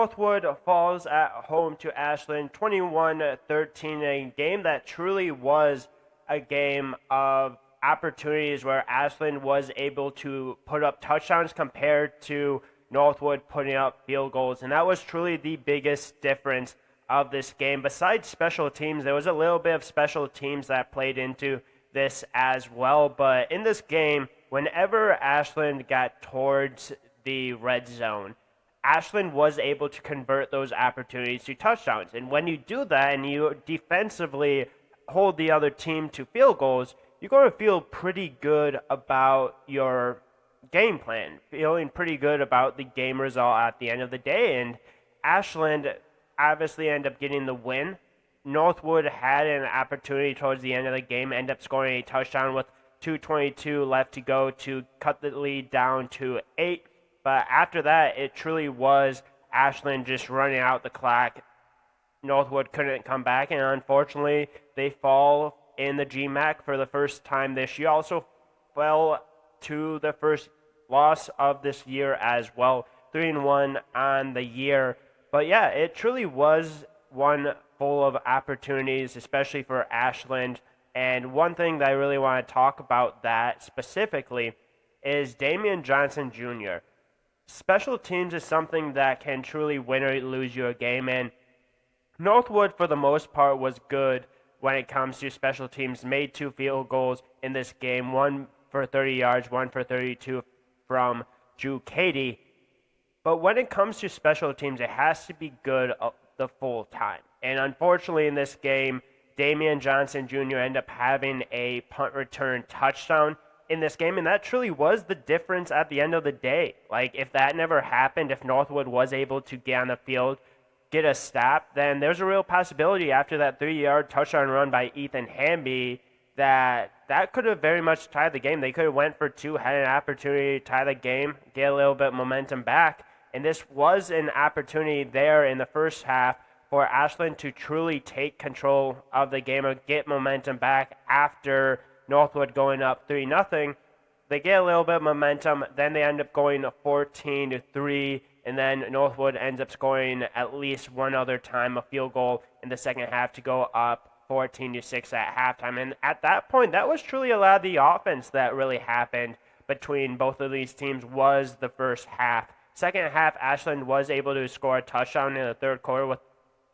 Northwood falls at home to Ashland 21-13, a game that truly was a game of opportunities where Ashland was able to put up touchdowns compared to Northwood putting up field goals. And that was truly the biggest difference of this game. Besides special teams, there was a little bit of special teams that played into this as well. But in this game, whenever Ashland got towards the red zone, Ashland was able to convert those opportunities to touchdowns. And when you do that and you defensively hold the other team to field goals, you're going to feel pretty good about your game plan, feeling pretty good about the game result at the end of the day. And Ashland obviously ended up getting the win. Northwood had an opportunity towards the end of the game, ended up scoring a touchdown with 2:22 left to go to cut the lead down to 8. But after that, it truly was Ashland just running out the clock. Northwood couldn't come back, and unfortunately, they fall in the GMAC for the first time this year. Also fell to the first loss of this year as well, 3-1 on the year. But yeah, it truly was one full of opportunities, especially for Ashland. And one thing that I really want to talk about that specifically is Damian Johnson Jr. Special teams is something that can truly win or lose you a game, and Northwood, for the most part, was good when it comes to special teams. Made 2 field goals in this game, one for 30 yards, one for 32 from Drew Cady. But when it comes to special teams, it has to be good the full time. And unfortunately, in this game, Damian Johnson Jr. ended up having a punt return touchdown in this game, and that truly was the difference at the end of the day. Like, if that never happened, if Northwood was able to get on the field, get a stop, then there's a real possibility after that 3-yard touchdown run by Ethan Hamby that could have very much tied the game. They could have went for 2, had an opportunity to tie the game, get a little bit of momentum back, and this was an opportunity there in the first half for Ashland to truly take control of the game or get momentum back after Northwood going up 3-0. They get a little bit of momentum, then they end up going 14-3, and then Northwood ends up scoring at least one other time a field goal in the second half to go up 14-6 at halftime. And at that point, that was truly a lot of the offense that really happened between both of these teams was the first half. Second half, Ashland was able to score a touchdown in the third quarter with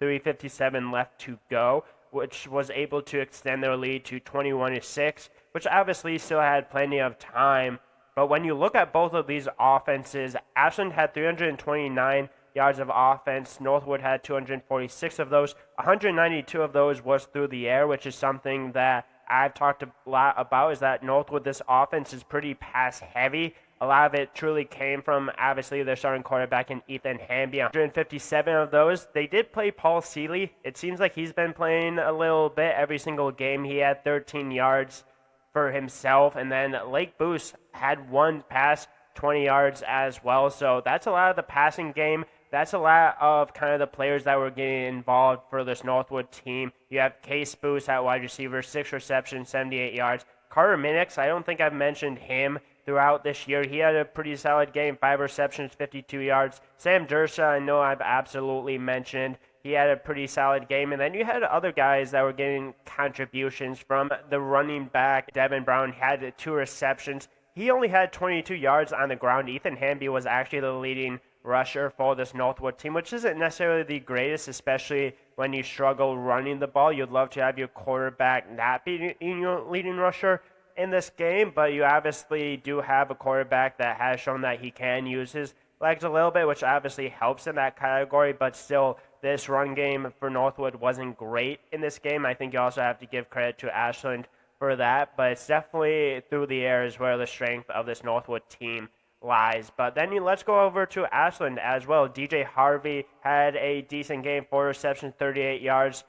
3:57 left to go, which was able to extend their lead to 21-6, which obviously still had plenty of time. But when you look at both of these offenses, Ashland had 329 yards of offense. Northwood had 246 of those. 192 of those was through the air, which is something that I've talked a lot about, is that Northwood, this offense is pretty pass heavy. A lot of it truly came from, obviously, their starting quarterback in Ethan Hamby. 157 of those. They did play Paul Seeley. It seems like he's been playing a little bit every single game. He had 13 yards for himself. And then Lake Boost had one pass, 20 yards as well. So that's a lot of the passing game. That's a lot of kind of the players that were getting involved for this Northwood team. You have Case Boost at wide receiver, 6 receptions, 78 yards. Carter Minix, I don't think I've mentioned him throughout this year. He had a pretty solid game, 5 receptions, 52 yards. Sam Dursa, I know I've absolutely mentioned. He had a pretty solid game. And then you had other guys that were getting contributions from the running back. Devin Brown had 2 receptions. He only had 22 yards on the ground. Ethan Hamby was actually the leading rusher for this Northwood team, which isn't necessarily the greatest, especially when you struggle running the ball. You'd love to have your quarterback not be your leading rusher in this game, but you obviously do have a quarterback that has shown that he can use his legs a little bit, which obviously helps in that category, but still, this run game for Northwood wasn't great in this game. I think you also have to give credit to Ashland for that, but it's definitely through the air is where the strength of this Northwood team lies. But then let's go over to Ashland as well. DJ Harvey had a decent game, 4 receptions, 38 yards.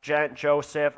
Gent Joseph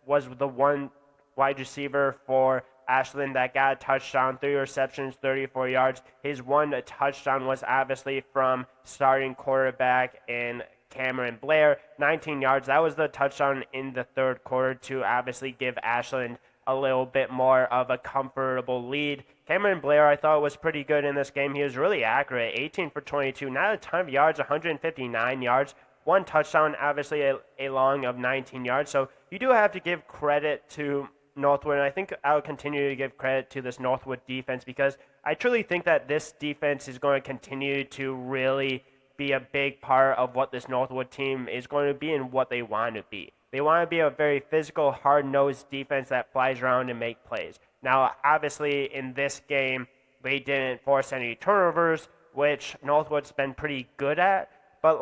was the one wide receiver for Ashland that got a touchdown, 3 receptions, 34 yards. His one touchdown was obviously from starting quarterback in Cameron Blair, 19 yards. That was the touchdown in the third quarter to obviously give Ashland a little bit more of a comfortable lead. Cameron Blair, I thought, was pretty good in this game. He was really accurate, 18 for 22, not a ton of yards, 159 yards, one touchdown, obviously a long of 19 yards. So you do have to give credit to Northwood, and I think I'll continue to give credit to this Northwood defense because I truly think that this defense is going to continue to really be a big part of what this Northwood team is going to be and what they want to be. They want to be a very physical, hard-nosed defense that flies around and make plays. Now, obviously, in this game, they didn't force any turnovers, which Northwood's been pretty good at, but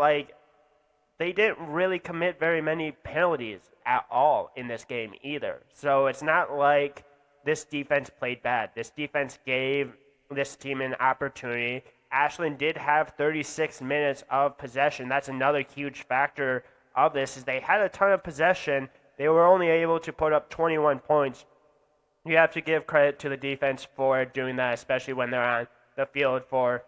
they didn't really commit very many penalties at all in this game either. So it's not like this defense played bad. This defense gave this team an opportunity. Ashland did have 36 minutes of possession. That's another huge factor of this, is they had a ton of possession. They were only able to put up 21 points. You have to give credit to the defense for doing that, especially when they're on the field for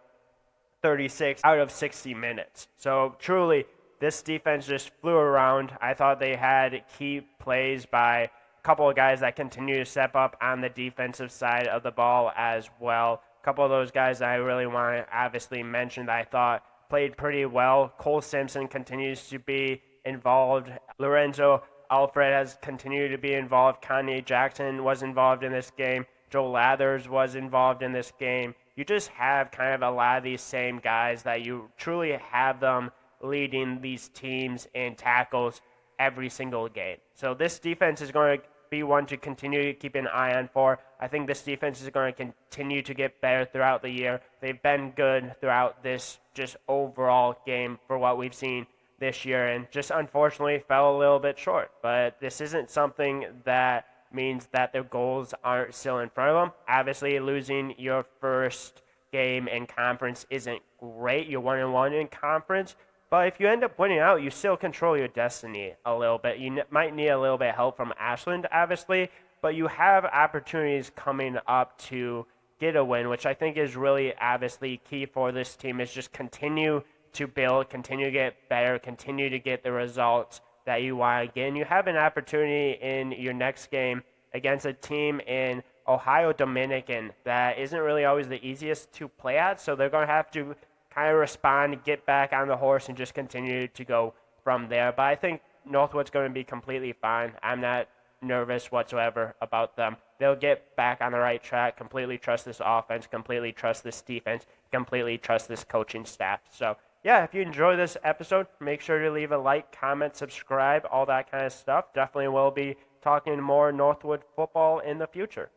36 out of 60 minutes. So truly, this defense just flew around. I thought they had key plays by a couple of guys that continue to step up on the defensive side of the ball as well. A couple of those guys that I really want to obviously mention that I thought played pretty well. Cole Simpson continues to be involved. Lorenzo Alfred has continued to be involved. Kanye Jackson was involved in this game. Joe Lathers was involved in this game. You just have kind of a lot of these same guys that you truly have them leading these teams in tackles every single game. So this defense is going to be one to continue to keep an eye on for. I think this defense is going to continue to get better throughout the year. They've been good throughout this just overall game for what we've seen this year, and just unfortunately fell a little bit short. But this isn't something that means that their goals aren't still in front of them. Obviously, losing your first game in conference isn't great. You're 1-1 in conference. But if you end up winning out, you still control your destiny a little bit. You might need a little bit of help from Ashland, obviously, but you have opportunities coming up to get a win, which I think is really obviously key for this team, is just continue to build, continue to get better, continue to get the results that you want to get. And you have an opportunity in your next game against a team in Ohio Dominican that isn't really always the easiest to play at, so they're going to have to kind of respond, get back on the horse, and just continue to go from there. But I think Northwood's going to be completely fine. I'm not nervous whatsoever about them. They'll get back on the right track, completely trust this offense, completely trust this defense, completely trust this coaching staff. So, yeah, if you enjoy this episode, make sure to leave a like, comment, subscribe, all that kind of stuff. Definitely will be talking more Northwood football in the future.